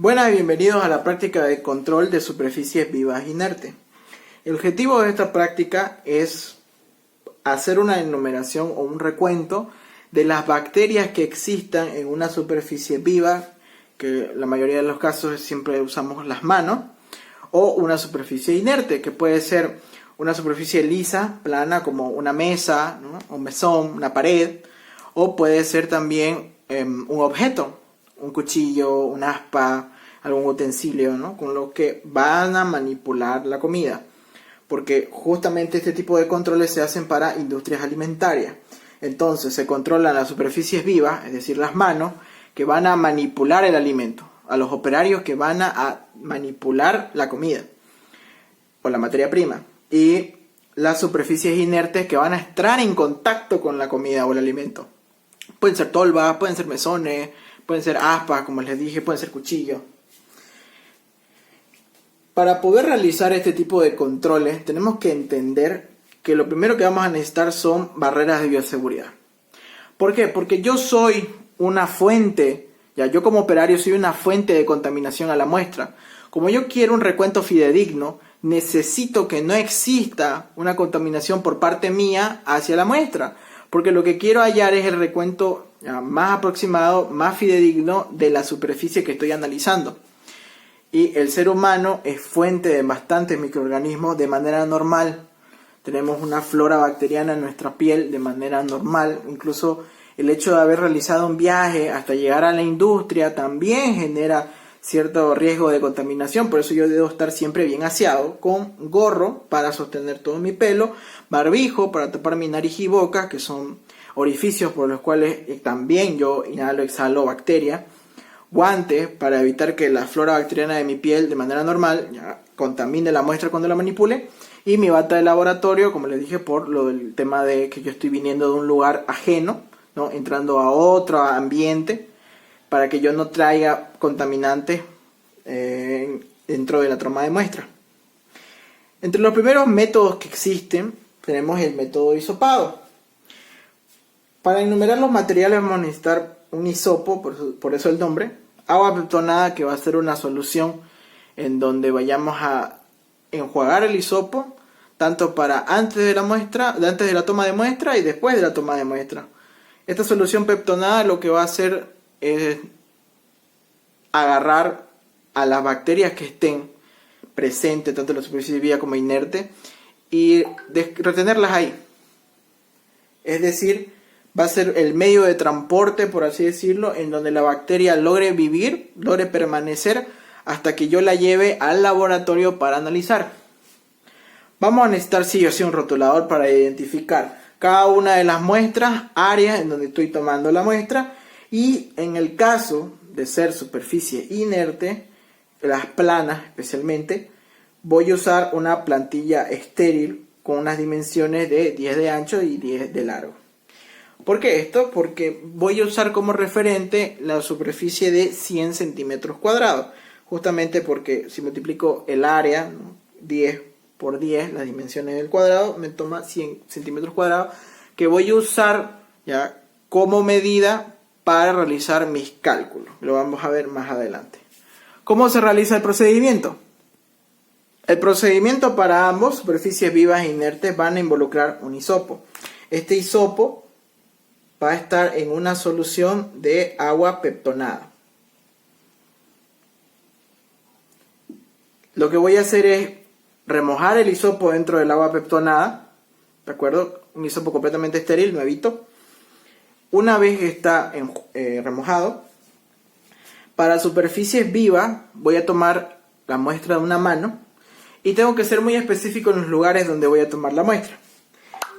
Buenas y bienvenidos a la práctica de control de superficies vivas inertes. El objetivo de esta práctica es hacer una enumeración o un recuento de las bacterias que existan en una superficie viva, que la mayoría de los casos siempre usamos las manos, o una superficie inerte, que puede ser una superficie lisa, plana, como una mesa, ¿no? Un mesón, una pared, o puede ser también un objeto, un cuchillo, un aspa, algún utensilio, ¿no? Con lo que van a manipular la comida. Porque justamente este tipo de controles se hacen para industrias alimentarias. Entonces se controlan las superficies vivas, es decir, las manos, que van a manipular el alimento, a los operarios que van a manipular la comida o la materia prima, y las superficies inertes que van a estar en contacto con la comida o el alimento. Pueden ser tolvas, pueden ser mesones, pueden ser aspas, como les dije, pueden ser cuchillos. Para poder realizar este tipo de controles tenemos que entender que lo primero que vamos a necesitar son barreras de bioseguridad. ¿Por qué? Porque yo soy una fuente, yo como operario soy una fuente de contaminación a la muestra. Como yo quiero un recuento fidedigno, necesito que no exista una contaminación por parte mía hacia la muestra. Porque lo que quiero hallar es el recuento más aproximado, más fidedigno de la superficie que estoy analizando. Y el ser humano es fuente de bastantes microorganismos de manera normal. Tenemos una flora bacteriana en nuestra piel de manera normal. Incluso el hecho de haber realizado un viaje hasta llegar a la industria también genera cierto riesgo de contaminación. Por eso yo debo estar siempre bien aseado, con gorro para sostener todo mi pelo, barbijo para tapar mi nariz y boca, que son orificios por los cuales también yo inhalo, exhalo bacterias. Guantes para evitar que la flora bacteriana de mi piel de manera normal contamine la muestra cuando la manipule. Y mi bata de laboratorio, como les dije, por lo del tema de que yo estoy viniendo de un lugar ajeno, ¿no? Entrando a otro ambiente, para que yo no traiga contaminantes dentro de la toma de muestra. Entre los primeros métodos que existen tenemos el método de hisopado. Para enumerar los materiales vamos a necesitar un hisopo, por eso el nombre, agua peptonada, que va a ser una solución en donde vayamos a enjuagar el hisopo tanto para antes de la toma de muestra y después de la toma de muestra. Esta solución peptonada lo que va a hacer es agarrar a las bacterias que estén presentes tanto en la superficie viva como inerte y retenerlas ahí. Es decir, va a ser el medio de transporte, por así decirlo, en donde la bacteria logre vivir, logre permanecer hasta que yo la lleve al laboratorio para analizar. Vamos a necesitar sí o sí un rotulador para identificar cada una de las muestras, áreas en donde estoy tomando la muestra, y en el caso de ser superficie inerte, las planas especialmente, voy a usar una plantilla estéril con unas dimensiones de 10 de ancho y 10 de largo. ¿Por qué esto? Porque voy a usar como referente la superficie de 100 centímetros cuadrados. Justamente porque si multiplico el área, ¿no? 10 por 10, las dimensiones del cuadrado, me toma 100 centímetros cuadrados, que voy a usar ya como medida para realizar mis cálculos. Lo vamos a ver más adelante. ¿Cómo se realiza el procedimiento? El procedimiento para ambos, superficies vivas e inertes, van a involucrar un hisopo. Este hisopo va a estar en una solución de agua peptonada. Lo que voy a hacer es remojar el hisopo dentro del agua peptonada, ¿de acuerdo? Un hisopo completamente estéril, nuevito. Una vez que está remojado, para superficies vivas voy a tomar la muestra de una mano y tengo que ser muy específico en los lugares donde voy a tomar la muestra.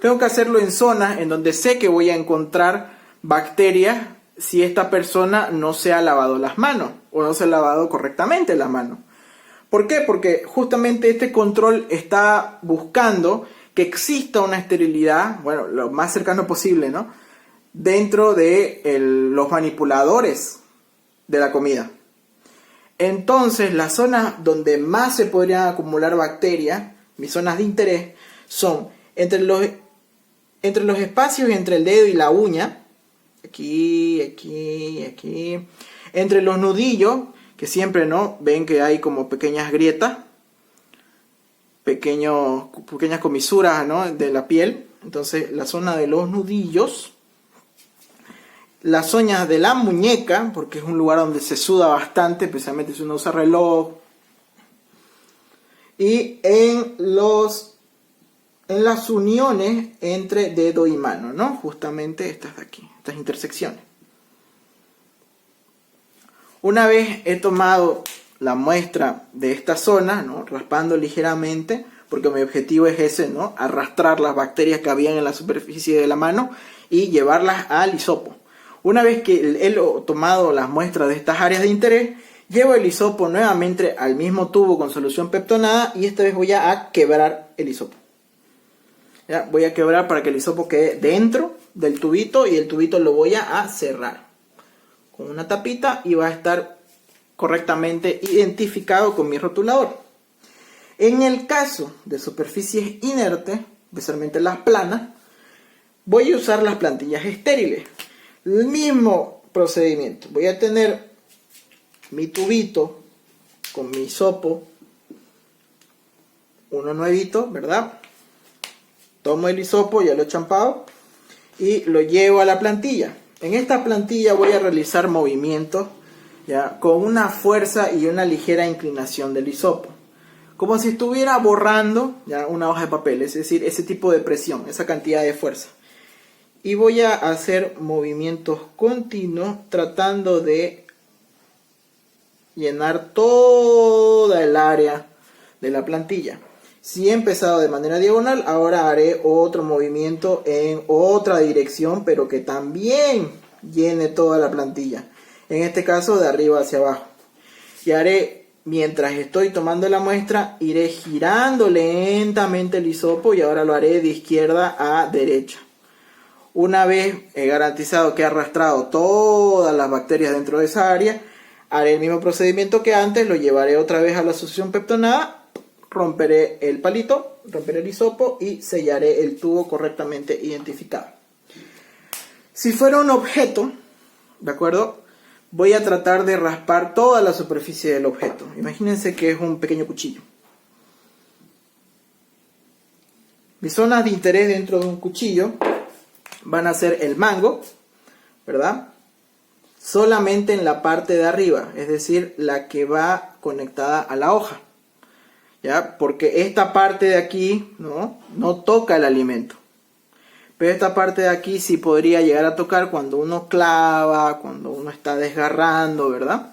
Tengo que hacerlo en zonas en donde sé que voy a encontrar bacterias si esta persona no se ha lavado las manos o no se ha lavado correctamente las manos. ¿Por qué? Porque justamente este control está buscando que exista una esterilidad, bueno, lo más cercano posible, ¿no? Dentro de los manipuladores de la comida. Entonces, las zonas donde más se podrían acumular bacterias, mis zonas de interés, son entre los espacios entre el dedo y la uña, aquí, entre los nudillos, que siempre, ¿no? Ven que hay como pequeñas grietas, pequeñas comisuras, ¿no? De la piel. Entonces la zona de los nudillos, las uñas de la muñeca, porque es un lugar donde se suda bastante, especialmente si uno usa reloj. Y en las uniones entre dedo y mano, ¿no? Justamente estas de aquí, estas intersecciones. Una vez he tomado la muestra de esta zona, ¿no? Raspando ligeramente, porque mi objetivo es ese, ¿no? Arrastrar las bacterias que habían en la superficie de la mano y llevarlas al hisopo. Una vez que he tomado las muestras de estas áreas de interés, llevo el hisopo nuevamente al mismo tubo con solución peptonada y esta vez voy a quebrar el hisopo. ¿Ya? Voy a quebrar para que el hisopo quede dentro del tubito y el tubito lo voy a cerrar con una tapita y va a estar correctamente identificado con mi rotulador. En el caso de superficies inertes, especialmente las planas, voy a usar las plantillas estériles. El mismo procedimiento. Voy a tener mi tubito con mi hisopo, uno nuevito, ¿verdad? Tomo el hisopo, ya lo he champado, y lo llevo a la plantilla. En esta plantilla voy a realizar movimientos, ¿ya? Con una fuerza y una ligera inclinación del hisopo. Como si estuviera borrando, ¿ya? Una hoja de papel, es decir, ese tipo de presión, esa cantidad de fuerza. Y voy a hacer movimientos continuos tratando de llenar toda el área de la plantilla. Si he empezado de manera diagonal, ahora haré otro movimiento en otra dirección, pero que también llene toda la plantilla. En este caso de arriba hacia abajo. Y haré, mientras estoy tomando la muestra, iré girando lentamente el hisopo y ahora lo haré de izquierda a derecha. Una vez he garantizado que he arrastrado todas las bacterias dentro de esa área, haré el mismo procedimiento que antes, lo llevaré otra vez a la solución peptonada, romperé el palito, romperé el hisopo y sellaré el tubo correctamente identificado. Si fuera un objeto, ¿de acuerdo? Voy a tratar de raspar toda la superficie del objeto. Imagínense que es un pequeño cuchillo. Mis zonas de interés dentro de un cuchillo van a ser el mango, ¿verdad? Solamente en la parte de arriba, es decir, la que va conectada a la hoja, ¿ya? Porque esta parte de aquí no toca el alimento. Pero esta parte de aquí sí podría llegar a tocar cuando uno clava, cuando uno está desgarrando, ¿verdad?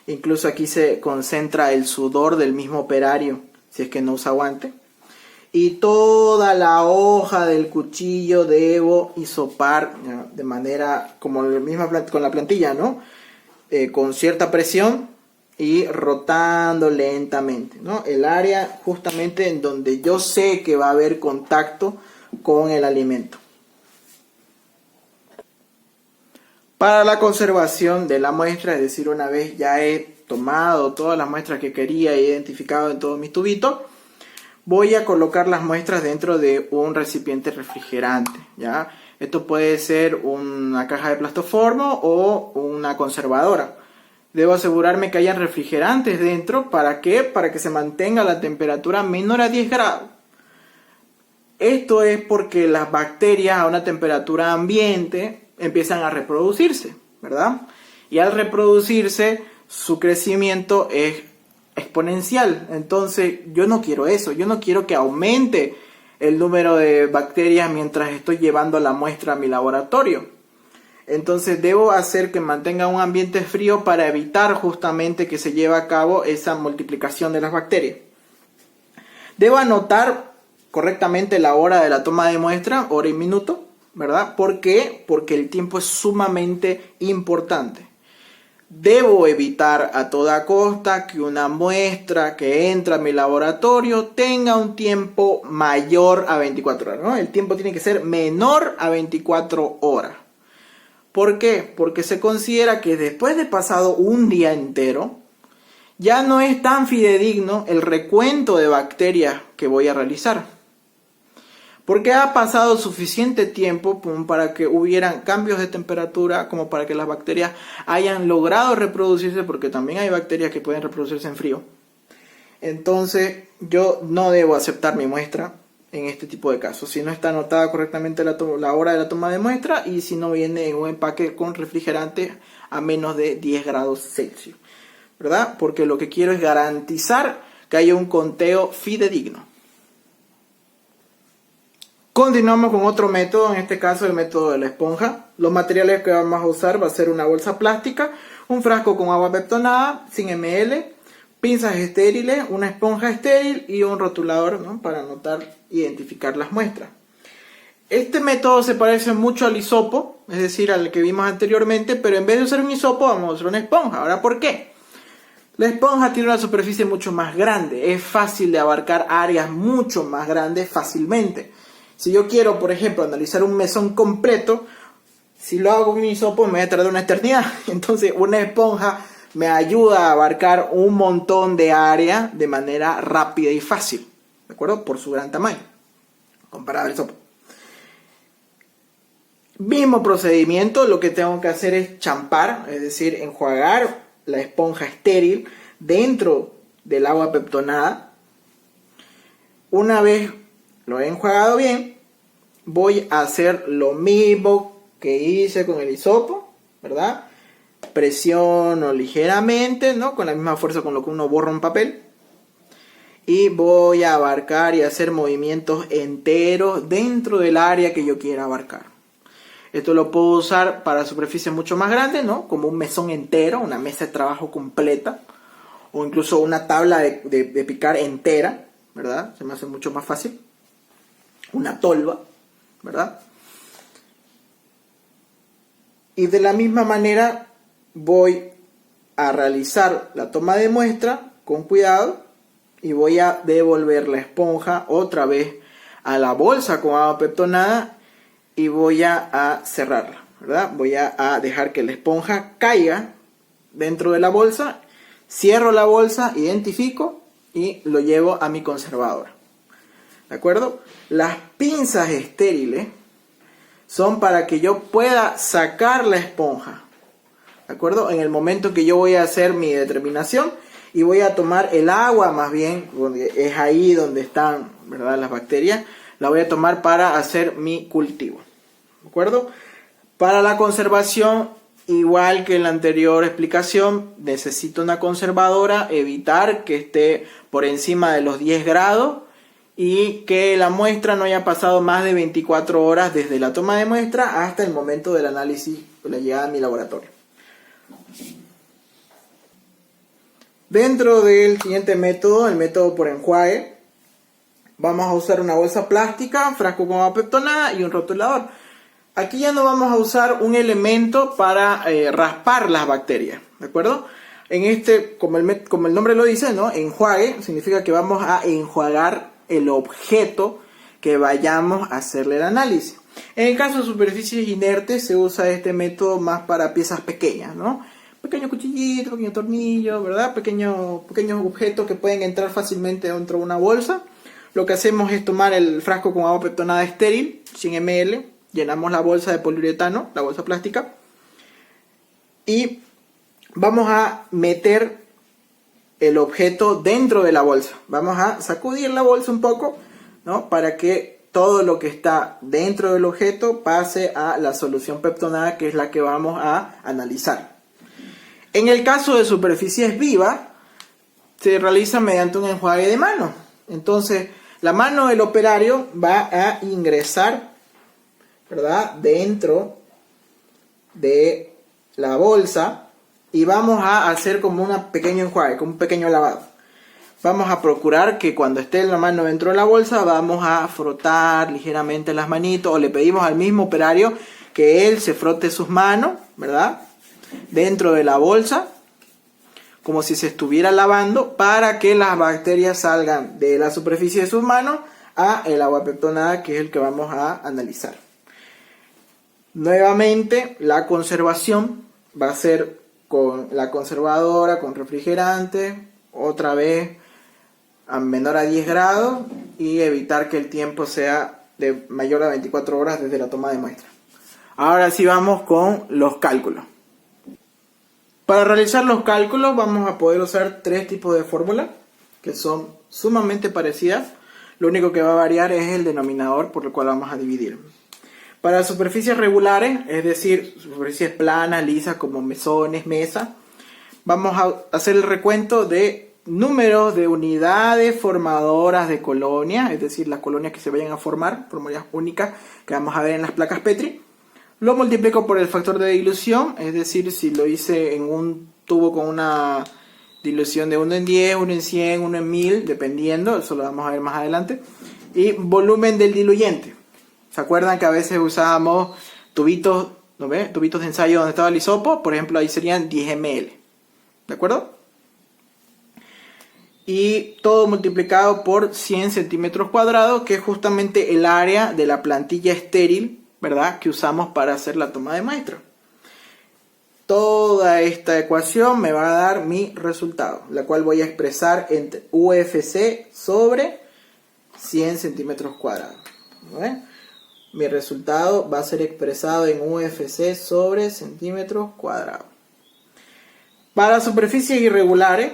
Incluso aquí se concentra el sudor del mismo operario, si es que no usa guante. Y toda la hoja del cuchillo debo hisopar, ¿ya? De manera como la misma con la plantilla, ¿no? Con cierta presión y rotando lentamente, ¿no? El área justamente en donde yo sé que va a haber contacto con el alimento. Para la conservación de la muestra, es decir, una vez ya he tomado todas las muestras que quería e identificado en todos mis tubitos, voy a colocar las muestras dentro de un recipiente refrigerante, ¿ya? Esto puede ser una caja de plastoformo o una conservadora. Debo asegurarme que haya refrigerantes dentro. ¿Para qué? Para que se mantenga la temperatura menor a 10 grados. Esto es porque las bacterias a una temperatura ambiente empiezan a reproducirse, ¿verdad? Y al reproducirse, su crecimiento es exponencial. Entonces yo no quiero eso, yo no quiero que aumente el número de bacterias mientras estoy llevando la muestra a mi laboratorio. Entonces debo hacer que mantenga un ambiente frío para evitar justamente que se lleve a cabo esa multiplicación de las bacterias. Debo anotar correctamente la hora de la toma de muestra, hora y minuto, ¿verdad? ¿Por qué? Porque el tiempo es sumamente importante. Debo evitar a toda costa que una muestra que entra a mi laboratorio tenga un tiempo mayor a 24 horas, ¿no? El tiempo tiene que ser menor a 24 horas. ¿Por qué? Porque se considera que después de pasado un día entero, ya no es tan fidedigno el recuento de bacterias que voy a realizar. Porque ha pasado suficiente tiempo como para que hubieran cambios de temperatura, como para que las bacterias hayan logrado reproducirse, porque también hay bacterias que pueden reproducirse en frío. Entonces yo no debo aceptar mi muestra en este tipo de casos, si no está anotada correctamente la hora de la toma de muestra y si no viene en un empaque con refrigerante a menos de 10 grados Celsius, ¿verdad? Porque lo que quiero es garantizar que haya un conteo fidedigno. Continuamos con otro método, en este caso el método de la esponja. Los materiales que vamos a usar va a ser una bolsa plástica, un frasco con agua peptonada, 100 ml, pinzas estériles, una esponja estéril y un rotulador, ¿no?, para anotar e identificar las muestras. Este método se parece mucho al hisopo, es decir, al que vimos anteriormente, pero en vez de usar un hisopo vamos a usar una esponja. ¿Ahora por qué? La esponja tiene una superficie mucho más grande, es fácil de abarcar áreas mucho más grandes fácilmente. Si yo quiero, por ejemplo, analizar un mesón completo, si lo hago con un hisopo me va a tardar una eternidad. Entonces una esponja me ayuda a abarcar un montón de área de manera rápida y fácil, ¿de acuerdo? Por su gran tamaño, comparado al hisopo. Mismo procedimiento, lo que tengo que hacer es champar, es decir, enjuagar la esponja estéril dentro del agua peptonada. Una vez lo he enjuagado bien, voy a hacer lo mismo que hice con el hisopo, ¿verdad? Presiono ligeramente, ¿no?, con la misma fuerza con lo que uno borra un papel. Y voy a abarcar y hacer movimientos enteros dentro del área que yo quiera abarcar. Esto lo puedo usar para superficies mucho más grandes, ¿no?, como un mesón entero, una mesa de trabajo completa, o incluso una tabla de picar entera, ¿verdad? Se me hace mucho más fácil. Una tolva, ¿verdad? Y de la misma manera voy a realizar la toma de muestra con cuidado y voy a devolver la esponja otra vez a la bolsa con agua peptonada y voy a cerrarla, ¿verdad? Voy a dejar que la esponja caiga dentro de la bolsa, cierro la bolsa, identifico y lo llevo a mi conservadora, ¿de acuerdo? Las pinzas estériles son para que yo pueda sacar la esponja, ¿de acuerdo? En el momento que yo voy a hacer mi determinación y voy a tomar el agua, más bien, es ahí donde están, ¿verdad?, las bacterias, la voy a tomar para hacer mi cultivo, ¿de acuerdo? Para la conservación, igual que en la anterior explicación, necesito una conservadora, evitar que esté por encima de los 10 grados y que la muestra no haya pasado más de 24 horas desde la toma de muestra hasta el momento del análisis o la llegada a mi laboratorio. Dentro del siguiente método, el método por enjuague, vamos a usar una bolsa plástica, frasco con agua peptonada y un rotulador. Aquí ya no vamos a usar un elemento para raspar las bacterias, ¿de acuerdo? En este, como el nombre lo dice, ¿no?, enjuague significa que vamos a enjuagar el objeto que vayamos a hacerle el análisis. En el caso de superficies inertes se usa este método más para piezas pequeñas, ¿no? Pequeño cuchillito, pequeño tornillo, ¿verdad? Pequeños objetos que pueden entrar fácilmente dentro de una bolsa. Lo que hacemos es tomar el frasco con agua peptonada estéril, 100 ml, llenamos la bolsa de poliuretano, la bolsa plástica, y vamos a meter el objeto dentro de la bolsa. Vamos a sacudir la bolsa un poco, ¿no?, para que todo lo que está dentro del objeto pase a la solución peptonada, que es la que vamos a analizar. En el caso de superficies vivas, se realiza mediante un enjuague de mano. Entonces, la mano del operario va a ingresar, ¿verdad?, dentro de la bolsa y vamos a hacer como un pequeño enjuague, como un pequeño lavado. Vamos a procurar que cuando esté la mano dentro de la bolsa vamos a frotar ligeramente las manitos, o le pedimos al mismo operario que él se frote sus manos, ¿verdad?, dentro de la bolsa, como si se estuviera lavando, para que las bacterias salgan de la superficie de sus manos a el agua peptonada, que es el que vamos a analizar. Nuevamente, la conservación va a ser con la conservadora, con refrigerante, otra vez a menor a 10 grados, y evitar que el tiempo sea de mayor a 24 horas desde la toma de muestra. Ahora sí vamos con los cálculos. Para realizar los cálculos vamos a poder usar tres tipos de fórmula que son sumamente parecidas. Lo único que va a variar es el denominador por el cual vamos a dividir. Para superficies regulares, es decir, superficies planas, lisas como mesones, mesas, vamos a hacer el recuento de números de unidades formadoras de colonias, es decir, las colonias que se vayan a formar, fórmulas únicas que vamos a ver en las placas Petri. Lo multiplico por el factor de dilución, es decir, si lo hice en un tubo con una dilución de 1 en 10, 1 en 100, 1 en 1000, dependiendo, eso lo vamos a ver más adelante. Y volumen del diluyente. ¿Se acuerdan que a veces usábamos tubitos, ¿no ve? Tubitos de ensayo donde estaba el hisopo? Por ejemplo, ahí serían 10 ml. ¿De acuerdo? Y todo multiplicado por 100 centímetros cuadrados, que es justamente el área de la plantilla estéril, ¿verdad?, que usamos para hacer la toma de muestra. Toda esta ecuación me va a dar mi resultado, la cual voy a expresar entre UFC sobre 100 centímetros cuadrados. ¿Ve? Mi resultado va a ser expresado en UFC sobre centímetros cuadrados. Para superficies irregulares,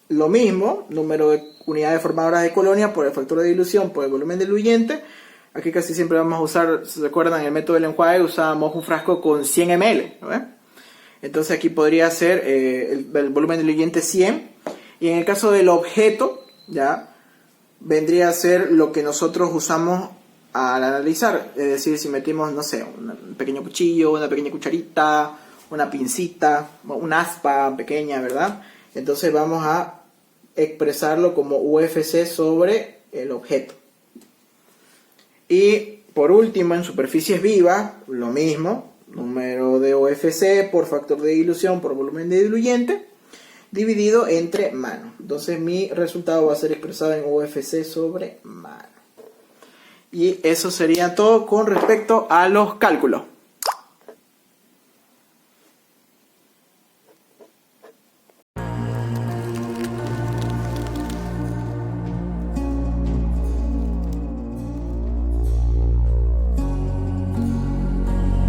lo mismo, número de unidades formadoras de colonia por el factor de dilución por el volumen diluyente. Aquí casi siempre vamos a usar, si se acuerdan, en el método del enjuague usábamos un frasco con 100 ml. ¿No? Entonces aquí podría ser el volumen diluyente 100. Y en el caso del objeto, ya vendría a ser lo que nosotros usamos al analizar. Es decir, si metimos, no sé, un pequeño cuchillo, una pequeña cucharita, una pincita, una aspa pequeña, ¿verdad? Entonces vamos a expresarlo como UFC sobre el objeto. Y por último, en superficies vivas, lo mismo, número de UFC por factor de dilución por volumen de diluyente, dividido entre mano. Entonces mi resultado va a ser expresado en UFC sobre mano. Y eso sería todo con respecto a los cálculos.